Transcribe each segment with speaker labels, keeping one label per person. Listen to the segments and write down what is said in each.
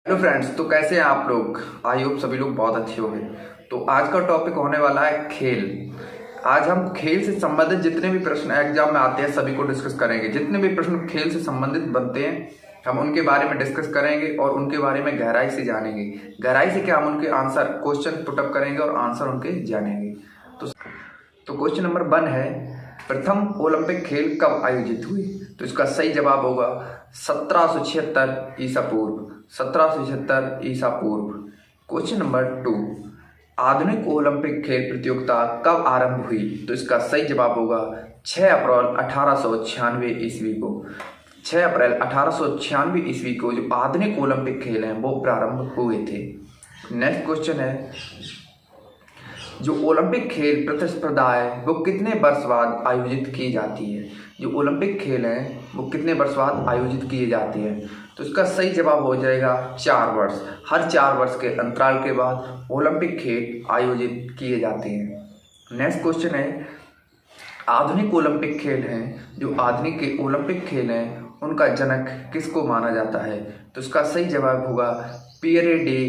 Speaker 1: Hello friends, तो कैसे हैं आप लोग। आई होप सभी लोग बहुत अच्छे होंगे। तो आज का टॉपिक होने वाला है खेल। आज हम खेल से संबंधित जितने भी प्रश्न एग्जाम में आते हैं सभी को डिस्कस करेंगे। जितने भी प्रश्न खेल से संबंधित बनते हैं हम उनके बारे में डिस्कस करेंगे और उनके बारे में गहराई से जानेंगे। गहराई से क्या, हम उनके आंसर क्वेश्चन पुटअप करेंगे और आंसर उनके जानेंगे। तो क्वेश्चन नंबर 1 है, प्रथम ओलंपिक खेल कब आयोजित हुई। तो इसका सही जवाब होगा 1776 ईसा पूर्व। 1776 ईसा पूर्व। क्वेश्चन नंबर 2, आधुनिक ओलंपिक खेल प्रतियोगिता कब आरंभ हुई। तो इसका सही जवाब होगा 6 अप्रैल 1896 ईस्वी को। 6 अप्रैल 1896 ईस्वी को जो आधुनिक ओलंपिक खेल हैं वो प्रारंभ हुए थे। नेक्स्ट क्वेश्चन है, जो ओलंपिक खेल प्रतिस्पर्धा है वो कितने वर्ष बाद आयोजित की जाती है। जो ओलंपिक खेल हैं वो कितने वर्ष बाद आयोजित किए जाते हैं। तो इसका सही जवाब हो जाएगा 4 वर्ष। हर 4 वर्ष के अंतराल के बाद ओलंपिक खेल आयोजित किए जाते हैं। नेक्स्ट क्वेश्चन है, आधुनिक ओलंपिक खेल हैं, जो आधुनिक के ओलंपिक खेल हैं उनका जनक किसको माना जाता है। तो इसका सही जवाब होगा पियरे डे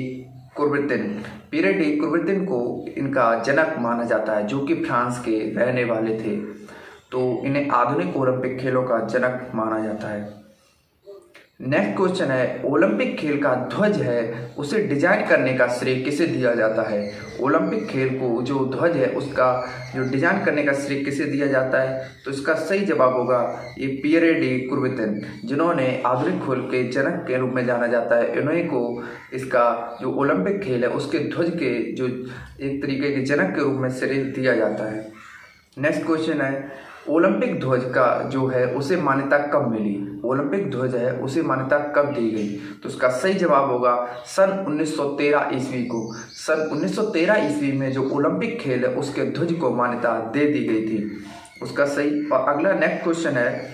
Speaker 1: कुर्बितिन। पियरे डे कुर्बितिन को इनका जनक माना जाता है, जो कि फ्रांस के रहने वाले थे। तो इन्हें आधुनिक ओलंपिक खेलों का जनक माना जाता है। नेक्स्ट क्वेश्चन है, ओलंपिक खेल का ध्वज है उसे डिजाइन करने का श्रेय किसे दिया जाता है। ओलंपिक खेल को जो ध्वज है उसका जो डिजाइन करने का श्रेय किसे दिया जाता है। तो इसका सही जवाब होगा ये पियरे डे कुर्बितिन, जिन्होंने आधुनिक खेल के जनक के रूप में जाना जाता है। इन्हीं को इसका जो ओलंपिक खेल है उसके ध्वज के जो एक तरीके के जनक के रूप में श्रेय दिया जाता है। नेक्स्ट क्वेश्चन है, ओलंपिक ध्वज का जो है उसे मान्यता कब मिली। ओलंपिक ध्वज है उसे मान्यता कब दी गई। तो उसका सही जवाब होगा सन 1913 ईस्वी को। सन 1913 ईस्वी में जो ओलंपिक खेल है उसके ध्वज को मान्यता दे दी गई थी। उसका सही। और अगला नेक्स्ट क्वेश्चन है,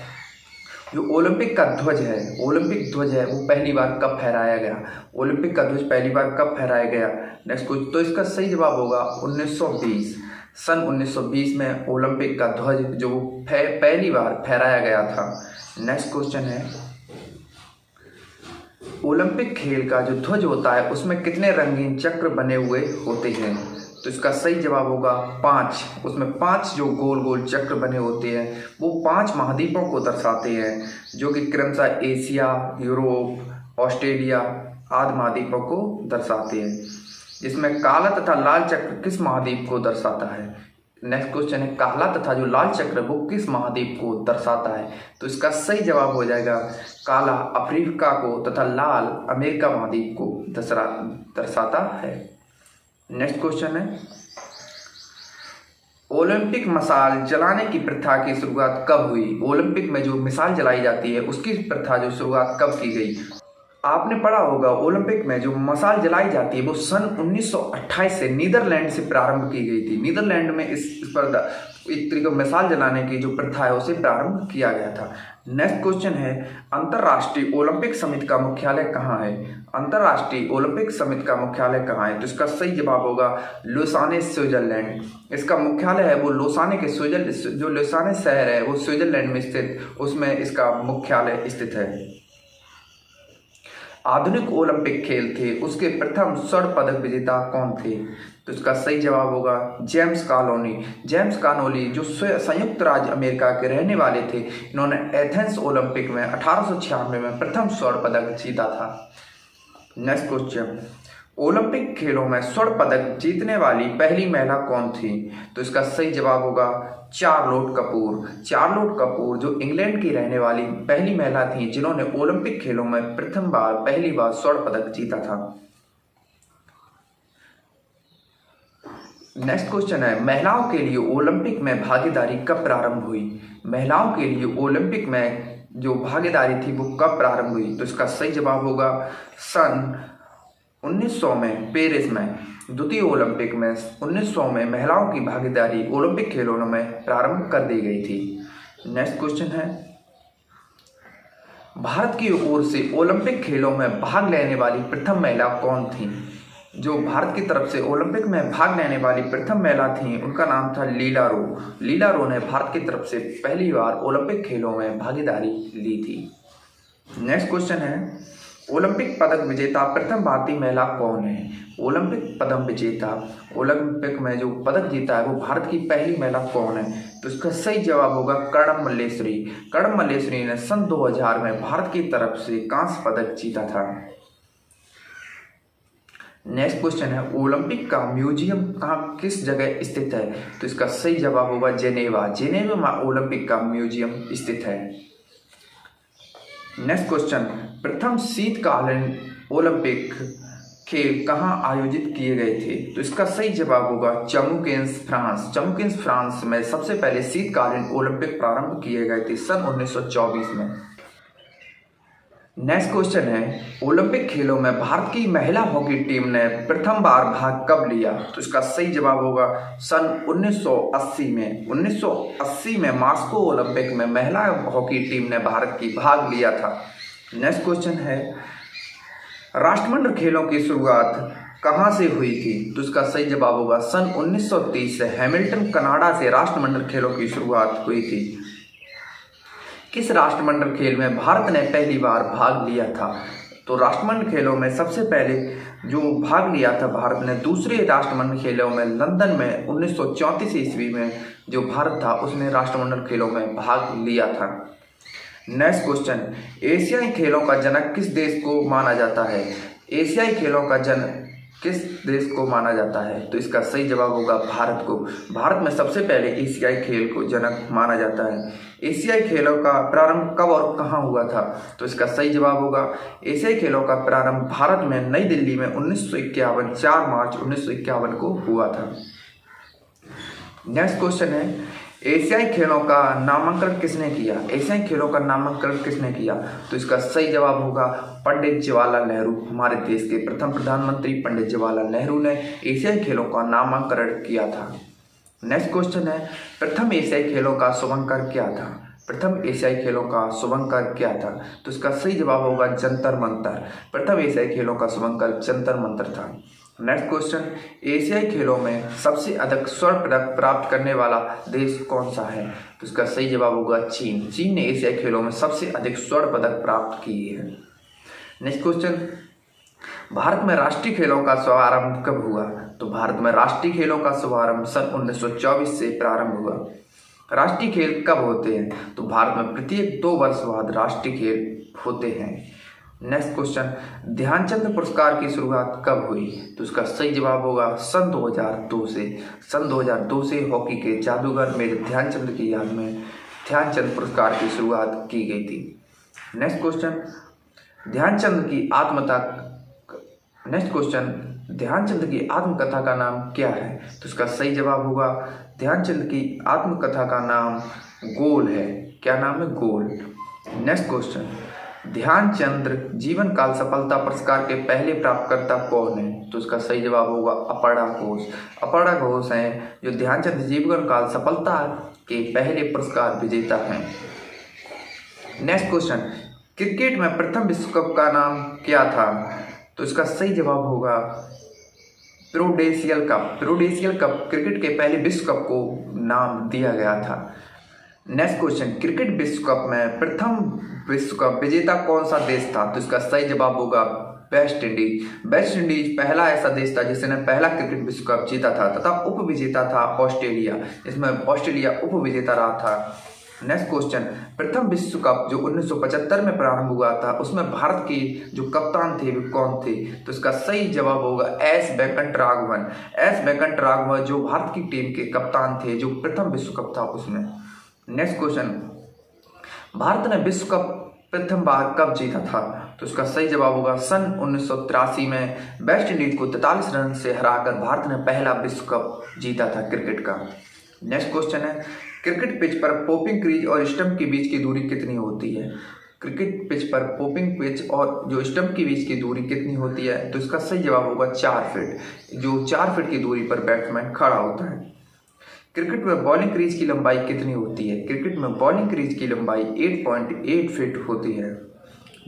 Speaker 1: जो ओलंपिक का ध्वज है, ओलंपिक ध्वज है वो पहली बार कब फहराया गया। ओलंपिक का ध्वज पहली बार कब फहराया गया। नेक्स्ट क्वेश्चन, तो इसका सही जवाब होगा 1920। सन 1920 में ओलंपिक का ध्वज जो पहली बार फहराया गया था। नेक्स्ट क्वेश्चन है, ओलंपिक खेल का जो ध्वज होता है उसमें कितने रंगीन चक्र बने हुए होते हैं। तो इसका सही जवाब होगा 5। उसमें 5 जो गोल गोल चक्र बने होते हैं वो 5 महाद्वीपों को दर्शाते हैं, जो कि क्रमशः एशिया, यूरोप, ऑस्ट्रेलिया आदि महाद्वीपों को दर्शाते हैं। जिसमें काला तथा लाल चक्र किस महाद्वीप को दर्शाता है। नेक्स्ट क्वेश्चन है, काला तथा जो लाल चक्र वो किस महाद्वीप को दर्शाता है। तो इसका सही जवाब हो जाएगा काला अफ्रीका को तथा लाल अमेरिका महाद्वीप को दर्शाता है। नेक्स्ट क्वेश्चन है, ओलंपिक मशाल जलाने की प्रथा की शुरुआत कब हुई। ओलंपिक में जो मिसाल जलाई जाती है उसकी प्रथा जो शुरुआत कब की गई। आपने पढ़ा होगा ओलंपिक में जो मशाल जलाई जाती है वो सन 1928 से नीदरलैंड से प्रारंभ की गई थी। नीदरलैंड में इस पर एक तरीके मिसाल जलाने की जो प्रथा है उसे प्रारंभ किया गया था। नेक्स्ट क्वेश्चन है, अंतर्राष्ट्रीय ओलंपिक समिति का मुख्यालय कहाँ है। अंतर्राष्ट्रीय ओलंपिक समिति का मुख्यालय कहाँ है। तो इसका सही जवाब होगा लोसाने, स्विट्जरलैंड। इसका मुख्यालय है वो लोसाने के जो लोसाने शहर है वो स्विट्जरलैंड में स्थित, उसमें इसका मुख्यालय स्थित है। आधुनिक ओलंपिक खेल थे उसके प्रथम स्वर्ण पदक विजेता कौन थे। तो इसका सही जवाब होगा जेम्स कानोली। जेम्स कानोली जो संयुक्त राज्य अमेरिका के रहने वाले थे, इन्होंने एथेंस ओलंपिक में 1896 में प्रथम स्वर्ण पदक जीता था। नेक्स्ट क्वेश्चन, ओलंपिक खेलों में स्वर्ण पदक जीतने वाली पहली महिला कौन थी। तो इसका सही जवाब होगा चार्लोट कपूर। चार्लोट कपूर जो इंग्लैंड की रहने वाली पहली महिला थी जिन्होंने ओलंपिक खेलों में पहली बार स्वर्ण पदक जीता था। नेक्स्ट क्वेश्चन है, महिलाओं के लिए ओलंपिक में भागीदारी कब प्रारंभ हुई। महिलाओं के लिए ओलंपिक में जो भागीदारी थी वो कब प्रारंभ हुई। तो इसका सही जवाब होगा सन 1900 में पेरिस में द्वितीय ओलंपिक में 1900 में महिलाओं की भागीदारी ओलंपिक खेलों में प्रारंभ कर दी गई थी। नेक्स्ट क्वेश्चन है, भारत की ओर से ओलंपिक खेलों में भाग लेने वाली प्रथम महिला कौन थी। जो भारत की तरफ से ओलंपिक में भाग लेने वाली प्रथम महिला थी उनका नाम था लीला रो। लीला रो ने भारत की तरफ से पहली बार ओलंपिक खेलों में भागीदारी ली थी। नेक्स्ट क्वेश्चन है, ओलंपिक पदक विजेता प्रथम भारतीय महिला कौन है? ओलंपिक पदक विजेता, ओलंपिक में जो पदक जीता है वो भारत की पहली महिला कौन है? तो इसका सही जवाब होगा कर्णम मल्लेश्वरी। कर्णम मल्लेश्वरी ने सन 2000 में भारत की तरफ से कांस्य पदक जीता था। नेक्स्ट क्वेश्चन है, ओलंपिक का म्यूजियम कहाँ किस जगह स्थित है? तो इसका सही जवाब होगा जेनेवा। जेनेवा में ओलंपिक का म्यूजियम स्थित है। नेक्स्ट क्वेश्चन, प्रथम शीतकालीन ओलंपिक खेल कहाँ आयोजित किए गए थे? तो इसका सही जवाब होगा चमुकेन्स, फ्रांस। चमुकेन्स, फ्रांस में सबसे पहले शीतकालीन ओलंपिक प्रारंभ किए गए थे सन 1924 में। नेक्स्ट क्वेश्चन है, ओलंपिक खेलों में भारत की महिला हॉकी टीम ने प्रथम बार भाग कब लिया? तो इसका सही जवाब होगा सन 1980 में। 1980 में मास्को ओलंपिक में महिला हॉकी टीम ने भारत की भाग लिया था। नेक्स्ट क्वेश्चन है, राष्ट्रमंडल खेलों की शुरुआत कहाँ से हुई थी? तो इसका सही जवाब होगा सन 1930 से हैमिल्टन, कनाडा से राष्ट्रमंडल खेलों की शुरुआत हुई थी। किस राष्ट्रमंडल खेल में भारत ने पहली बार भाग लिया था? तो राष्ट्रमंडल खेलों में सबसे पहले जो भाग लिया था भारत ने दूसरे राष्ट्रमंडल खेलों में लंदन में 1934 ईस्वी में जो भारत था उसने राष्ट्रमंडल खेलों में भाग लिया था। नेक्स्ट क्वेश्चन, एशियाई खेलों का जनक किस देश को माना जाता है? एशियाई खेलों का जनक किस देश को माना जाता है? तो इसका सही जवाब होगा भारत को। भारत में सबसे पहले एशियाई खेल को जनक माना जाता है। एशियाई खेलों का प्रारंभ कब और कहाँ हुआ था? तो इसका सही जवाब होगा एशियाई खेलों का प्रारंभ भारत में नई दिल्ली में 1951 4 मार्च 1951 को हुआ था। नेक्स्ट क्वेश्चन है, एशियाई खेलों का नामांकन किसने किया? एशियाई खेलों का नामांकन किसने किया? तो इसका सही जवाब होगा पंडित जवाहरलाल नेहरू। हमारे देश के प्रथम प्रधानमंत्री पंडित जवाहरलाल नेहरू ने एशियाई खेलों का नामांकन किया था। नेक्स्ट क्वेश्चन है, प्रथम एशियाई खेलों का शुभंकर क्या था? प्रथम एशियाई खेलों का शुभंकर क्या था? तो इसका सही जवाब होगा जंतर मंतर। प्रथम एशियाई खेलों का शुभंकर जंतर मंतर था। नेक्स्ट क्वेश्चन, एशियाई खेलों में सबसे अधिक स्वर्ण पदक प्राप्त करने वाला देश कौन सा है? तो इसका सही जवाब होगा चीन। चीन ने एशियाई खेलों में सबसे अधिक स्वर्ण पदक प्राप्त किए हैं। नेक्स्ट क्वेश्चन, भारत में राष्ट्रीय खेलों का शुभारंभ कब हुआ? तो भारत में राष्ट्रीय खेलों का शुभारंभ सन 1924 से प्रारंभ हुआ। राष्ट्रीय खेल कब होते हैं? तो भारत में प्रत्येक 2 वर्ष बाद राष्ट्रीय खेल होते हैं। नेक्स्ट क्वेश्चन, ध्यानचंद पुरस्कार की शुरुआत कब हुई? तो इसका सही जवाब होगा सन 2002 से। सन 2002 से हॉकी के जादूगर मेजर ध्यानचंद की याद में ध्यानचंद पुरस्कार की शुरुआत की गई थी। नेक्स्ट क्वेश्चन, ध्यानचंद की आत्मकथा का नाम क्या है? तो इसका सही जवाब होगा ध्यानचंद की आत्मकथा का नाम गोल है। क्या नाम है? गोल। नेक्स्ट क्वेश्चन, ध्यानचंद जीवन काल सफलता पुरस्कार के पहले प्राप्तकर्ता कौन है? तो इसका सही जवाब होगा अपर्णा घोष। अपर्णा घोष हैं जो ध्यानचंद जीवन काल सफलता के पहले पुरस्कार विजेता हैं। नेक्स्ट क्वेश्चन, क्रिकेट में प्रथम विश्व कप का नाम क्या था? तो इसका सही जवाब होगा prudential cup. Prudential cup cricket के पहले विश्व कप को नाम दिया गया था। नेक्स्ट क्वेश्चन, क्रिकेट विश्व कप में प्रथम विश्व कप विजेता कौन सा देश था? तो इसका सही जवाब होगा वेस्ट इंडीज। वेस्ट इंडीज पहला ऐसा देश था जिसने पहला क्रिकेट विश्व कप जीता था तथा उप विजेता था ऑस्ट्रेलिया, जिसमें ऑस्ट्रेलिया उप विजेता रहा था। नेक्स्ट क्वेश्चन, प्रथम विश्व कप जो 1975 में प्रारंभ हुआ था उसमें भारत के जो कप्तान थे वो कौन थे? तो इसका सही जवाब होगा एस वेंकटराघवन। एस वेंकटराघवन जो भारत की टीम के कप्तान थे जो प्रथम विश्व कप था उसमें। नेक्स्ट क्वेश्चन, भारत ने विश्व कप प्रथम बार कब जीता था? तो इसका सही जवाब होगा सन 1983 में वेस्ट इंडीज को 43 रन से हराकर भारत ने पहला विश्व कप जीता था क्रिकेट का। नेक्स्ट क्वेश्चन है, क्रिकेट पिच पर पॉपिंग क्रीज और स्टंप के बीच की दूरी कितनी होती है? क्रिकेट पिच पर पॉपिंग पिच और जो स्टंप के बीच की दूरी कितनी होती है? तो इसका सही जवाब होगा 4 फीट। जो 4 फीट की दूरी पर बैट्समैन खड़ा होता है। क्रिकेट में बॉलिंग क्रीज की लंबाई कितनी होती है? क्रिकेट में बॉलिंग क्रीज की लंबाई 8.8 फीट होती है।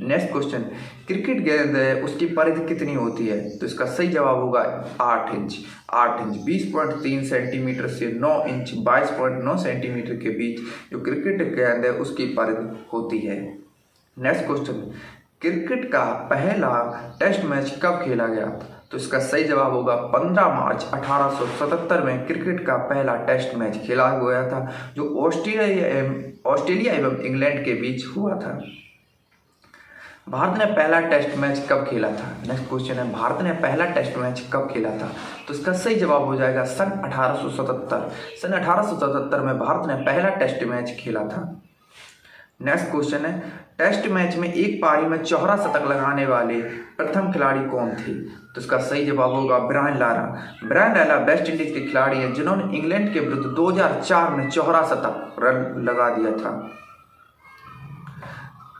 Speaker 1: नेक्स्ट क्वेश्चन, क्रिकेट गेंद है उसकी परिधि कितनी होती है? तो इसका सही जवाब होगा 8 इंच। 20.3 सेंटीमीटर से 9 इंच 22.9 सेंटीमीटर के बीच जो क्रिकेट गेंद है उसकी परिधि होती है। नेक्स्ट क्वेश्चन, क्रिकेट का पहला टेस्ट मैच कब खेला गया? तो इसका सही जवाब होगा 15 मार्च 1877 में क्रिकेट का पहला टेस्ट मैच खेला गया था, जो ऑस्ट्रेलिया एवं इंग्लैंड के बीच हुआ था। भारत ने पहला टेस्ट मैच कब खेला था? नेक्स्ट क्वेश्चन है, भारत ने पहला टेस्ट मैच कब खेला था? तो इसका सही जवाब हो जाएगा सन 1877। सन 1877 में भारत ने पहला टेस्ट मैच खेला था। नेक्स्ट क्वेश्चन है, टेस्ट मैच में एक पारी में चौहरा शतक लगाने वाले प्रथम खिलाड़ी कौन थे? तो इसका सही जवाब होगा Brian Lara. Brian Lara West Indies के खिलाड़ी हैं जिन्होंने इंग्लैंड के विरुद्ध 2004 में चौहरा शतक रन लगा दिया था।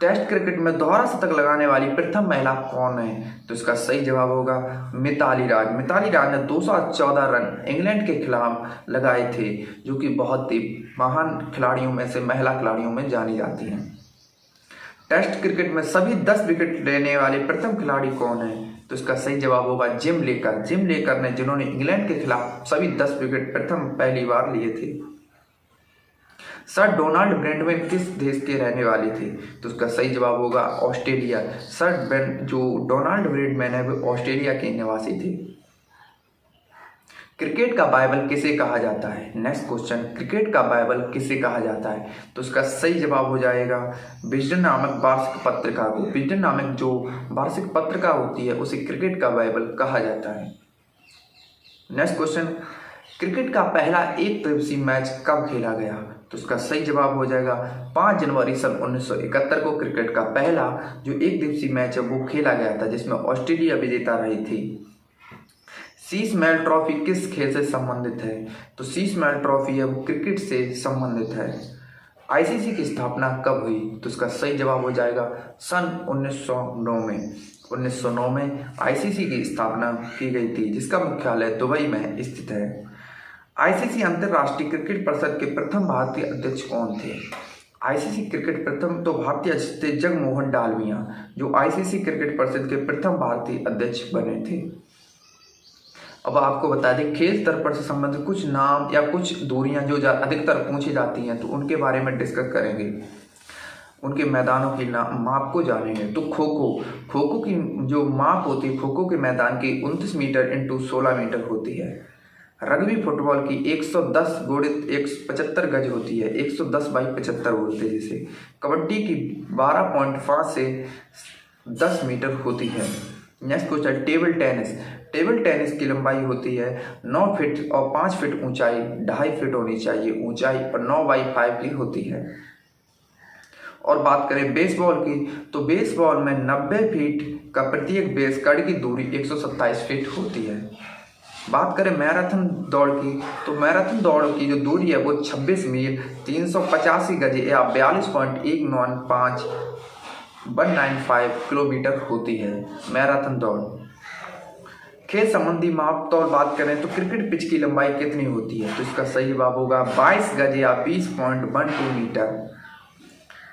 Speaker 1: टेस्ट क्रिकेट में दोहरा शतक लगाने वाली प्रथम महिला कौन है? तो इसका सही जवाब होगा मिताली राज। मिताली राज ने 214 रन इंग्लैंड के खिलाफ लगाए थे, जो कि बहुत ही महान खिलाड़ियों में से महिला खिलाड़ियों में जानी जाती हैं। टेस्ट क्रिकेट में सभी 10 विकेट लेने वाले प्रथम खिलाड़ी कौन है? तो इसका सही जवाब होगा जिम लेकर। जिम लेकर ने जिन्होंने इंग्लैंड के खिलाफ सभी 10 विकेट पहली बार लिए थे। सर डोनाल्ड ब्रैडमैन किस देश के रहने वाले थे? तो उसका सही जवाब होगा ऑस्ट्रेलिया। जो डोनाल्ड ब्रैडमैन है वो ऑस्ट्रेलिया के निवासी थे। क्रिकेट का बाइबल किसे कहा जाता है? नेक्स्ट क्वेश्चन, क्रिकेट का बाइबल किसे कहा जाता है? तो उसका सही जवाब हो जाएगा विजडन नामक वार्षिक पत्रिका को। विजडन नामक जो वार्षिक पत्रिका होती है उसे क्रिकेट का बाइबल कहा जाता है। नेक्स्ट क्वेश्चन, क्रिकेट का पहला एक दिवसीय मैच कब खेला गया? तो उसका सही जवाब हो जाएगा 5 जनवरी सन 1971 को क्रिकेट का पहला जो एक दिवसीय मैच है वो खेला गया था, जिसमें ऑस्ट्रेलिया विजेता रही थी। शीश महल ट्रॉफी किस खेल से संबंधित है? तो शीश महल ट्रॉफी है वो क्रिकेट से संबंधित है। आईसीसी की स्थापना कब हुई? तो इसका सही जवाब हो जाएगा सन 1909 में। 1909 में आईसीसी की स्थापना की गई थी, जिसका मुख्यालय दुबई में स्थित है। आईसीसी अंतर्राष्ट्रीय क्रिकेट परिषद के प्रथम भारतीय अध्यक्ष कौन थे? आईसीसी क्रिकेट प्रथम तो भारतीय अध्यक्ष थे जगमोहन डालमिया, जो आईसीसी क्रिकेट परिषद के प्रथम भारतीय अध्यक्ष बने थे। अब आपको बता दें, खेल स्तर पर से संबंधित कुछ नाम या कुछ दूरियां जो अधिकतर पूछी जाती हैं, तो उनके बारे में डिस्कस करेंगे। उनके मैदानों की माप को जानेंगे। तो खो की जो माप होती है, खो के मैदान की 29 मीटर इंटू 16 मीटर होती है। रग्बी फुटबॉल की 110 गुणित 175 गज होती है, 110 बाई 75 बोलते हैं जिसे। कबड्डी की 12.5 से 10 मीटर होती है। Next question, table tennis. Table tennis की लंबाई होती है 9 फीट और 5 फीट ऊंचाई 2.5 फीट होनी चाहिए ऊंचाई, और 9/5 की होती है। और बात करें बेसबॉल की, तो बेसबॉल में 90 फीट का प्रत्येक बेस कड़ की दूरी 127 फीट होती है। बात करें मैराथन दौड़ की, तो मैराथन दौड़ की जो दूरी है वो 26 मील 385 गज या 42.195 किलोमीटर होती है मैराथन दौड़। खेल संबंधी माप तौर बात करें तो क्रिकेट पिच की लंबाई कितनी होती है? तो इसका सही जवाब होगा 22 गज या 20.12 मीटर।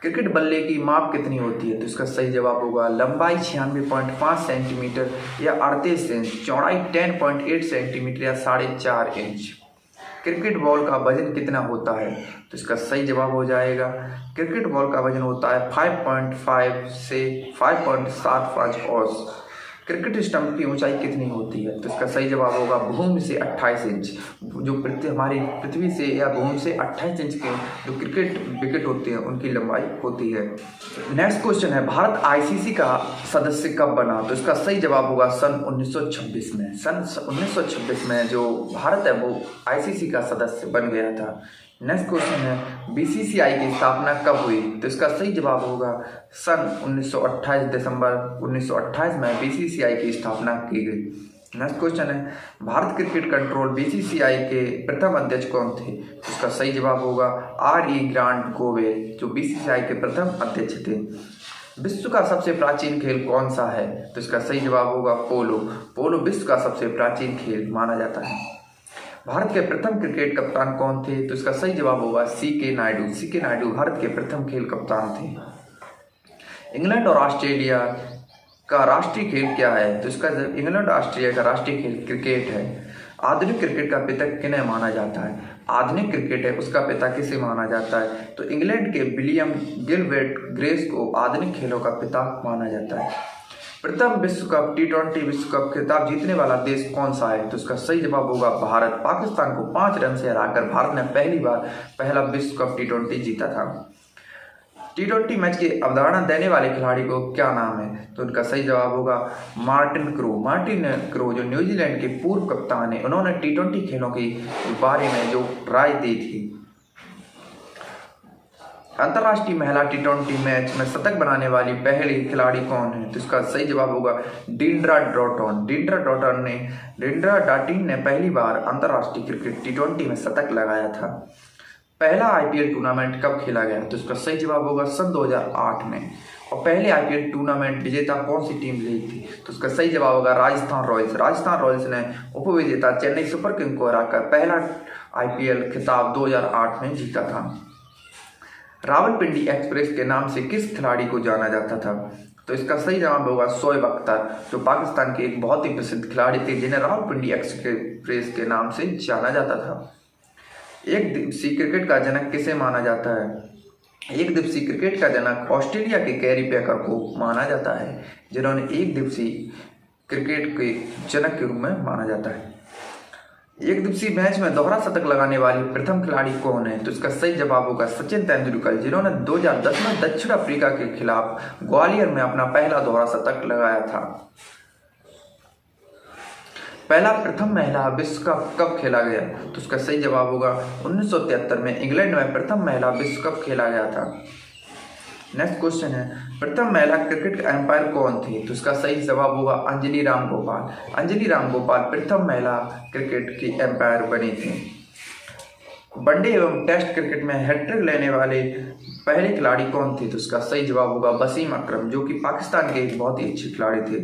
Speaker 1: क्रिकेट बल्ले की माप कितनी होती है? तो इसका सही जवाब होगा लंबाई 96.5 सेंटीमीटर या 38 इंच, चौड़ाई 10.8 सेंटीमीटर या 4.5 इंच। क्रिकेट बॉल का वजन कितना होता है? तो इसका सही जवाब हो जाएगा क्रिकेट बॉल का वजन होता है 5.5 से 5.75 औंस। क्रिकेट स्टंप की ऊंचाई कितनी होती है? तो इसका सही जवाब होगा भूमि से 28 इंच। जो हमारी पृथ्वी से या भूमि से 28 इंच के जो क्रिकेट विकेट होते हैं उनकी लंबाई होती है। नेक्स्ट क्वेश्चन है, भारत आईसीसी का सदस्य कब बना? तो इसका सही जवाब होगा सन 1926 में। सन 1926 में जो भारत है वो आईसीसी का सदस्य बन गया था। नेक्स्ट क्वेश्चन है, बीसीसीआई की स्थापना कब हुई? तो इसका सही जवाब होगा सन 1928 दिसंबर 1928 में बीसीसीआई की स्थापना की गई। नेक्स्ट क्वेश्चन है, भारत क्रिकेट कंट्रोल बीसीसीआई के प्रथम अध्यक्ष कौन थे? तो इसका सही जवाब होगा RE ग्रांट गोवेल, जो बीसीसीआई के प्रथम अध्यक्ष थे। विश्व का सबसे प्राचीन खेल कौन सा है? तो इसका सही जवाब होगा पोलो। पोलो विश्व का सबसे प्राचीन खेल माना जाता है। भारत के प्रथम क्रिकेट कप्तान कौन थे? तो इसका सही जवाब होगा CK नायडू। CK नायडू भारत के प्रथम खेल कप्तान थे। इंग्लैंड और ऑस्ट्रेलिया का राष्ट्रीय खेल क्या है? तो इसका इंग्लैंड और ऑस्ट्रेलिया का राष्ट्रीय खेल क्रिकेट है। आधुनिक क्रिकेट का पिता किन्हें माना जाता है? आधुनिक क्रिकेट है उसका पिता किसे माना जाता है? तो इंग्लैंड के विलियम गिलबर्ट ग्रेस को आधुनिक खेलों का पिता माना जाता है। प्रथम विश्व कप T20 विश्व कप खिताब जीतने वाला देश कौन सा है? तो इसका सही जवाब होगा भारत। पाकिस्तान को 5 रन से हराकर भारत ने पहली बार पहला विश्व कप T20 जीता था। T20 मैच की अवधारणा देने वाले खिलाड़ी को क्या नाम है? तो उनका सही जवाब होगा मार्टिन क्रो। मार्टिन क्रो जो न्यूजीलैंड के पूर्व कप्तान है, उन्होंने T20 खेलों के बारे में जो राय दी थी। अंतर्राष्ट्रीय महिला T20 मैच में शतक बनाने वाली पहली खिलाड़ी कौन है? तो इसका सही जवाब होगा डिंड्रा डॉटन। डिंड्रा डॉटिन ने पहली बार अंतर्राष्ट्रीय क्रिकेट T20 में शतक लगाया था। पहला IPL टूर्नामेंट कब खेला गया? तो इसका सही जवाब होगा सन 2008 में। और पहले IPL टूर्नामेंट विजेता कौन सी टीम रही थी? तो इसका सही जवाब होगा राजस्थान रॉयल्स। राजस्थान रॉयल्स ने उपविजेता चेन्नई सुपर किंग को हराकर पहला IPL खिताब 2008 में जीता था। रावलपिंडी एक्सप्रेस के नाम से किस खिलाड़ी को जाना जाता था? तो इसका सही जवाब होगा शोएब अख्तर, जो पाकिस्तान के एक बहुत ही प्रसिद्ध खिलाड़ी थे जिन्हें रावलपिंडी एक्सप्रेस के नाम से जाना जाता था। एक दिवसीय क्रिकेट का जनक किसे माना जाता है? एक दिवसीय क्रिकेट का जनक ऑस्ट्रेलिया के कैरी पैकर को माना जाता है, जिन्होंने एक दिवसीय क्रिकेट के जनक के रूप में माना जाता है। एक दिवसीय मैच में दोहरा शतक लगाने वाली प्रथम खिलाड़ी कौन है? तो इसका सही जवाब होगा सचिन तेंदुलकर, जिन्होंने 2010 में दक्षिण अफ्रीका के खिलाफ ग्वालियर में अपना पहला दोहरा शतक लगाया था। पहला प्रथम महिला विश्व कप कब खेला गया? तो उसका सही जवाब होगा 1973 में इंग्लैंड में प्रथम महिला विश्व कप खेला गया था। नेक्स्ट क्वेश्चन है, प्रथम महिला क्रिकेट एम्पायर कौन थी? तो इसका सही जवाब होगा अंजलि रामगोपाल। अंजलि रामगोपाल प्रथम महिला क्रिकेट की एम्पायर बनी थी। वनडे एवं टेस्ट क्रिकेट में हैट्रिक लेने वाले पहले खिलाड़ी कौन थे? तो इसका सही जवाब होगा वसीम अकरम, जो कि पाकिस्तान के एक बहुत ही अच्छे खिलाड़ी थे।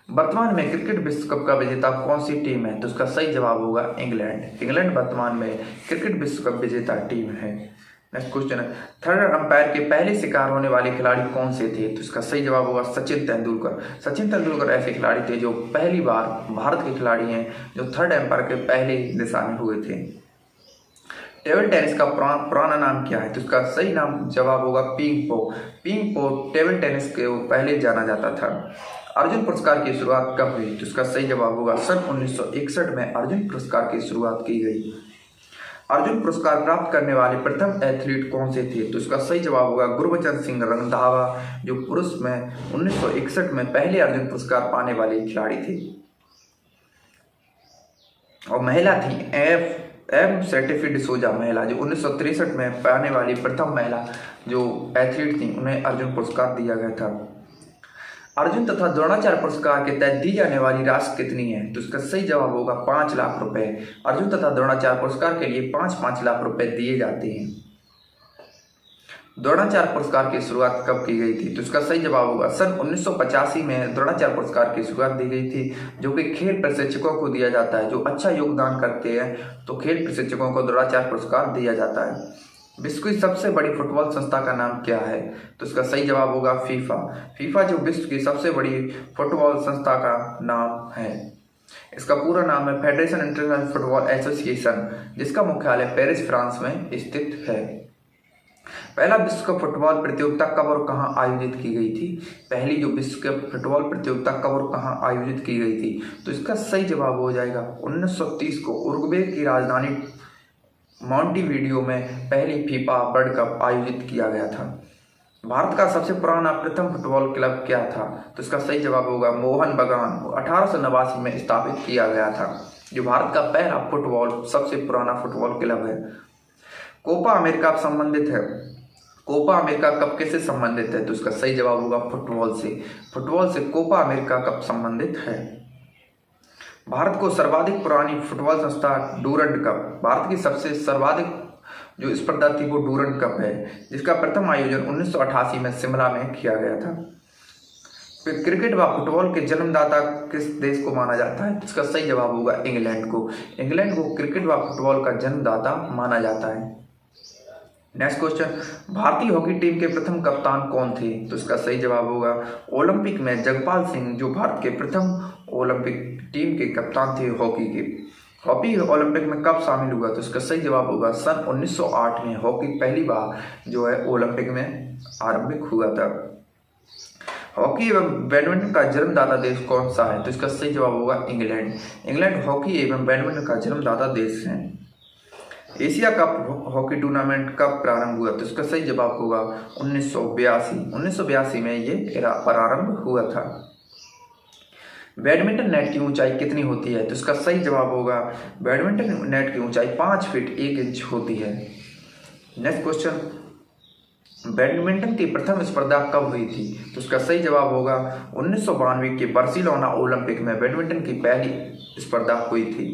Speaker 1: वर्तमान में क्रिकेट विश्व कप का विजेता कौन सी टीम है? तो उसका सही जवाब होगा इंग्लैंड। इंग्लैंड वर्तमान में क्रिकेट विश्व कप विजेता टीम है। नेक्स्ट क्वेश्चन है, थर्ड अंपायर के पहले शिकार होने वाले खिलाड़ी कौन से थे? तो इसका सही जवाब होगा सचिन तेंदुलकर। सचिन तेंदुलकर ऐसे खिलाड़ी थे जो पहली बार भारत के खिलाड़ी हैं जो थर्ड अंपायर के पहले निशाने हुए थे। टेबल टेनिस का पुराना नाम क्या है? तो इसका सही नाम जवाब होगा पिंग पो। पिंग पो टेबल टेनिस के पहले जाना जाता था। अर्जुन पुरस्कार की शुरुआत कब हुई? तो इसका सही जवाब होगा सन 1961 में अर्जुन पुरस्कार की शुरुआत की गई। अर्जुन पुरस्कार प्राप्त करने वाले प्रथम एथलीट कौन से थे? तो इसका सही जवाब होगा गुरबचन सिंह रंधावा, जो पुरुष में 1961 में पहले अर्जुन पुरस्कार पाने वाले खिलाड़ी थे। और महिला थी एम सेटिफी डिसोजा, महिला जो 1963 में पाने वाली प्रथम महिला जो एथलीट थी, उन्हें अर्जुन पुरस्कार दिया गया था। अर्जुन तथा द्रोणाचार्य पुरस्कार के तहत दी जाने वाली राशि कितनी है? तो इसका सही जवाब होगा 5 लाख रुपए। अर्जुन तथा द्रोणाचार्य पुरस्कार के लिए 5-5 लाख रुपए दिए जाते हैं। द्रोणाचार्य पुरस्कार की शुरुआत कब की गई थी? तो इसका सही जवाब होगा सन 1985 में द्रोणाचार्य पुरस्कार की शुरुआत दी गई थी, जो कि खेल प्रशिक्षकों को दिया जाता है। जो अच्छा योगदान करते हैं तो खेल प्रशिक्षकों को द्रोणाचार्य पुरस्कार दिया जाता है। विश्व की सबसे बड़ी फुटबॉल संस्था का नाम क्या है? तो इसका सही जवाब होगा फीफा। फीफा जो विश्व की सबसे बड़ी फुटबॉल संस्था का नाम है। इसका पूरा नाम है फेडरेशन इंटरनेशनल फुटबॉल एसोसिएशन, जिसका मुख्यालय पेरिस फ्रांस में स्थित है। पहला विश्व कप फुटबॉल प्रतियोगिता कब और कहां आयोजित की गई थी? पहली जो विश्व कप फुटबॉल प्रतियोगिता कब और कहां आयोजित की गई थी? तो इसका सही जवाब हो जाएगा 1930 को उरुग्वे की राजधानी मॉन्टेविडियो में पहली फीफा वर्ल्ड कप आयोजित किया गया था। भारत का सबसे पुराना प्रथम फुटबॉल क्लब क्या था? तो इसका सही जवाब होगा मोहन बगान। 1889 में स्थापित किया गया था, जो भारत का पहला फुटबॉल सबसे पुराना फुटबॉल क्लब है। कोपा अमेरिका संबंधित है। कोपा अमेरिका कप किससे संबंधित है? तो इसका सही जवाब होगा फुटबॉल से। फुटबॉल से कोपा अमेरिका कप संबंधित है। भारत को सर्वाधिक पुरानी फुटबॉल संस्था डूरंड कप, भारत की सबसे सर्वाधिक जो स्पर्धा थी वो डूरंड कप है, जिसका प्रथम आयोजन 1988 में शिमला में किया गया था। फिर क्रिकेट व फुटबॉल के जन्मदाता किस देश को माना जाता है? इसका सही जवाब होगा इंग्लैंड को। इंग्लैंड को क्रिकेट व फुटबॉल का जन्मदाता माना जाता है। नेक्स्ट क्वेश्चन, भारतीय हॉकी टीम के प्रथम कप्तान कौन थे? तो इसका सही जवाब होगा ओलंपिक में जगपाल सिंह, जो भारत के प्रथम ओलंपिक टीम के कप्तान थे हॉकी के। हॉकी ओलंपिक में कब शामिल हुआ? तो इसका सही जवाब होगा सन 1908 में हॉकी पहली बार जो है ओलंपिक में आरंभिक हुआ था। हॉकी एवं बैडमिंटन का जन्मदाता देश कौन सा है? तो इसका सही जवाब होगा इंग्लैंड। इंग्लैंड हॉकी एवं बैडमिंटन का जन्मदाता देश है। एशिया कप हॉकी टूर्नामेंट कब प्रारंभ हुआ? तो इसका सही जवाब होगा 1982 में ये प्रारंभ हुआ था। बैडमिंटन नेट की ऊंचाई कितनी होती है? तो इसका सही जवाब होगा बैडमिंटन नेट की ऊंचाई 5 फीट 1 इंच होती है। नेक्स्ट क्वेश्चन, बैडमिंटन की प्रथम स्पर्धा कब हुई थी? तो इसका सही जवाब होगा 1992 के बार्सिलोना ओलंपिक में बैडमिंटन की पहली स्पर्धा हुई थी।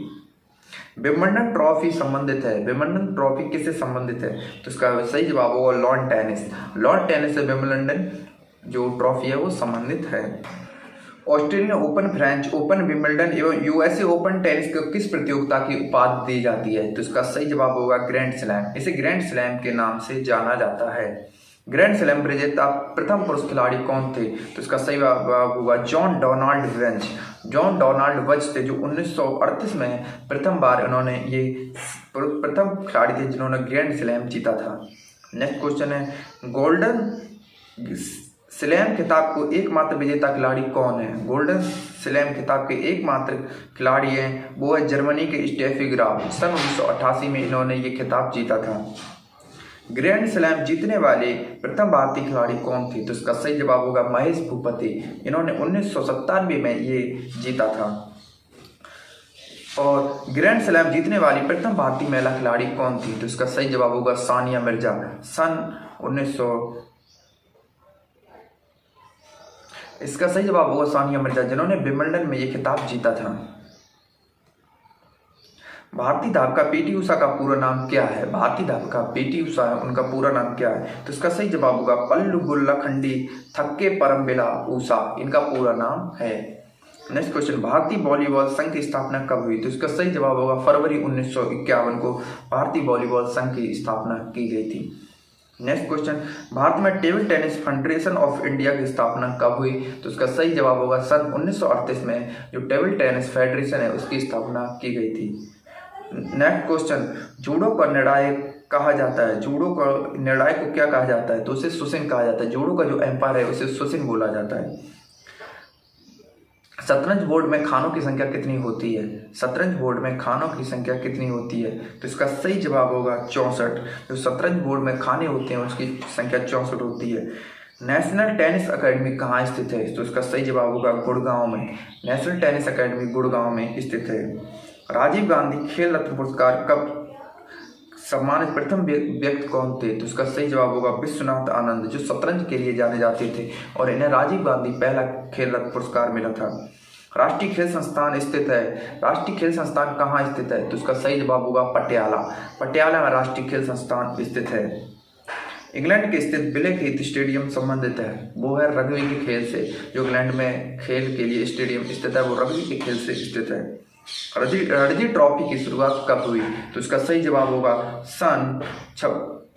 Speaker 1: विंबलडन ट्रॉफी संबंधित है, विंबलडन ट्रॉफी किससे संबंधित है? तो इसका सही जवाब होगा लॉन टेनिस। लॉन टेनिस से विंबलडन जो ट्रॉफी है वो संबंधित है। Australian open, French open, Wimbledon एवं यूएसए ओपन टेनिस को किस प्रतियोगिता की उपाधि दी जाती है? तो इसका सही जवाब होगा ग्रैंड स्लैम। इसे ग्रैंड स्लैम के नाम से जाना जाता है। ग्रैंड स्लैम विजेता प्रथम पुरुष खिलाड़ी कौन थे? तो इसका सही जवाब होगा जॉन डोनाल्ड वंच। जॉन डोनाल्ड वंच थे जो 1938 में प्रथम बार उन्होंने ये प्रथम खिलाड़ी थे जिन्होंने ग्रैंड स्लैम जीता था। नेक्स्ट क्वेश्चन है, गोल्डन स्लैम खिताब को एकमात्र विजेता खिलाड़ी कौन है? गोल्डन स्लैम खिताब के एकमात्र खिलाड़ी हैं वो है जर्मनी के स्टेफी ग्राफ। सन 1988 में इन्होंने ये खिताब जीता था। ग्रैंड स्लैम जीतने वाले प्रथम भारतीय खिलाड़ी कौन थे? तो इसका सही जवाब होगा महेश भूपति। इन्होंने 1997 में ये जीता था। और ग्रैंड स्लैम जीतने वाली प्रथम भारतीय महिला खिलाड़ी कौन थी? तो इसका सही जवाब होगा सानिया मिर्जा। इसका सही जवाब होगा सानिया मिर्जा जिन्होंने विंबलडन में ये खिताब जीता था। भारतीय धावका पीटी उषा का पूरा नाम क्या है? भारतीय धावका पीटी उषा है, उनका पूरा नाम क्या है? तो इसका सही जवाब होगा पल्लू गुल्ला खंडी थक्के परमबिला उषा, इनका पूरा नाम है। नेक्स्ट क्वेश्चन, भारतीय वॉलीबॉल संघ की स्थापना कब हुई? तो इसका सही जवाब होगा फरवरी 1951 को भारतीय वॉलीबॉल संघ की स्थापना की गई थी। नेक्स्ट क्वेश्चन, भारत में table tennis federation of India की स्थापना कब हुई? तो इसका सही जवाब होगा सन 1938 में जो टेबल टेनिस फेडरेशन है उसकी स्थापना की गई थी। नेक्स्ट क्वेश्चन, जूडो का निर्णायक कहा जाता है, जूडो का निर्णायक को क्या कहा जाता है? तो उसे सुसिन कहा जाता है। जूडो का जो एम्पायर है उसे सुसिन बोला जाता है। शतरंज बोर्ड में खानों की संख्या कितनी होती है? शतरंज बोर्ड में खानों की संख्या कितनी होती है? तो इसका सही जवाब होगा 64। जो शतरंज बोर्ड में खाने होते हैं उसकी संख्या 64 होती है। नेशनल टेनिस अकेडमी कहाँ स्थित है? तो इसका सही जवाब होगा गुड़गांव में। नेशनल टेनिस अकेडमी गुड़गांव में स्थित है। राजीव गांधी खेल रत्न पुरस्कार कब सम्मानित प्रथम व्यक्ति कौन थे? तो इसका सही जवाब होगा विश्वनाथ आनंद जो शतरंज के लिए जाने जाते थे और इन्हें राजीव गांधी पहला खेल रत्न पुरस्कार मिला था। राष्ट्रीय खेल संस्थान स्थित है, राष्ट्रीय खेल संस्थान कहाँ स्थित है? तो इसका सही जवाब होगा पटियाला। पटियाला में राष्ट्रीय खेल संस्थान स्थित है। इंग्लैंड के स्थित ब्लैक हीथ स्टेडियम संबंधित है, वो है रग्बी के खेल से। जो इंग्लैंड में खेल के लिए स्टेडियम स्थित है वो रग्बी के खेल से स्थित है। रणजी ट्रॉफी की शुरुआत कब हुई? तो इसका सही जवाब होगा सन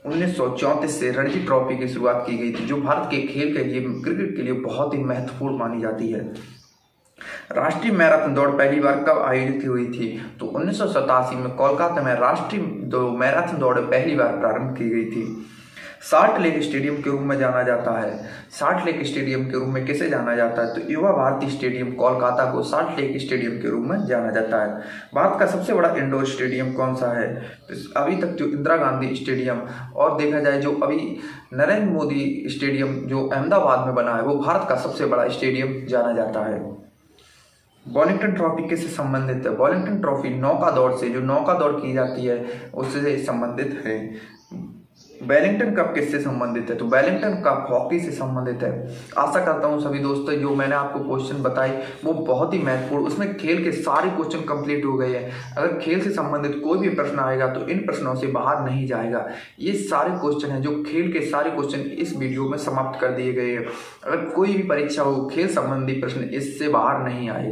Speaker 1: 1934 से रणजी ट्रॉफी की शुरुआत की गई थी जो भारत के खेल के लिए, क्रिकेट के लिए बहुत ही महत्वपूर्ण मानी जाती है। राष्ट्रीय मैराथन दौड़ पहली बार कब आयोजित हुई थी? तो 1987 में कोलकाता में राष्ट्रीय मैराथन दौड़ पहली बार प्रारंभ की गई थी। साल्ट लेक स्टेडियम के रूप में जाना जाता है, साल्ट लेक स्टेडियम के रूप में किसे जाना जाता है? तो युवा भारती स्टेडियम कोलकाता को साल्ट लेक स्टेडियम के रूप में जाना जाता है। भारत का सबसे बड़ा इंडोर स्टेडियम कौन सा है? तो अभी तक जो इंदिरा गांधी स्टेडियम और देखा जाए जो अभी नरेंद्र मोदी स्टेडियम जो अहमदाबाद में बना है वो भारत का सबसे बड़ा स्टेडियम जाना जाता है। बॉलिंगटन ट्रॉफी किससे संबंधित है? बॉलिंगटन ट्रॉफी नौका दौड़ से, जो नौका दौड़ की जाती है उससे संबंधित है। वेलिंगटन कप किससे संबंधित है? तो वेलिंगटन कप हॉकी से संबंधित है। आशा करता हूं सभी दोस्तों जो मैंने आपको क्वेश्चन बताए वो बहुत ही महत्वपूर्ण, उसमें खेल के सारे क्वेश्चन कंप्लीट हो गए हैं। अगर खेल से संबंधित कोई भी प्रश्न आएगा तो इन प्रश्नों से बाहर नहीं जाएगा। ये सारे क्वेश्चन हैं जो खेल के सारे क्वेश्चन इस वीडियो में समाप्त कर दिए गए हैं। अगर कोई भी परीक्षा हो खेल संबंधी प्रश्न इससे बाहर नहीं आएगा।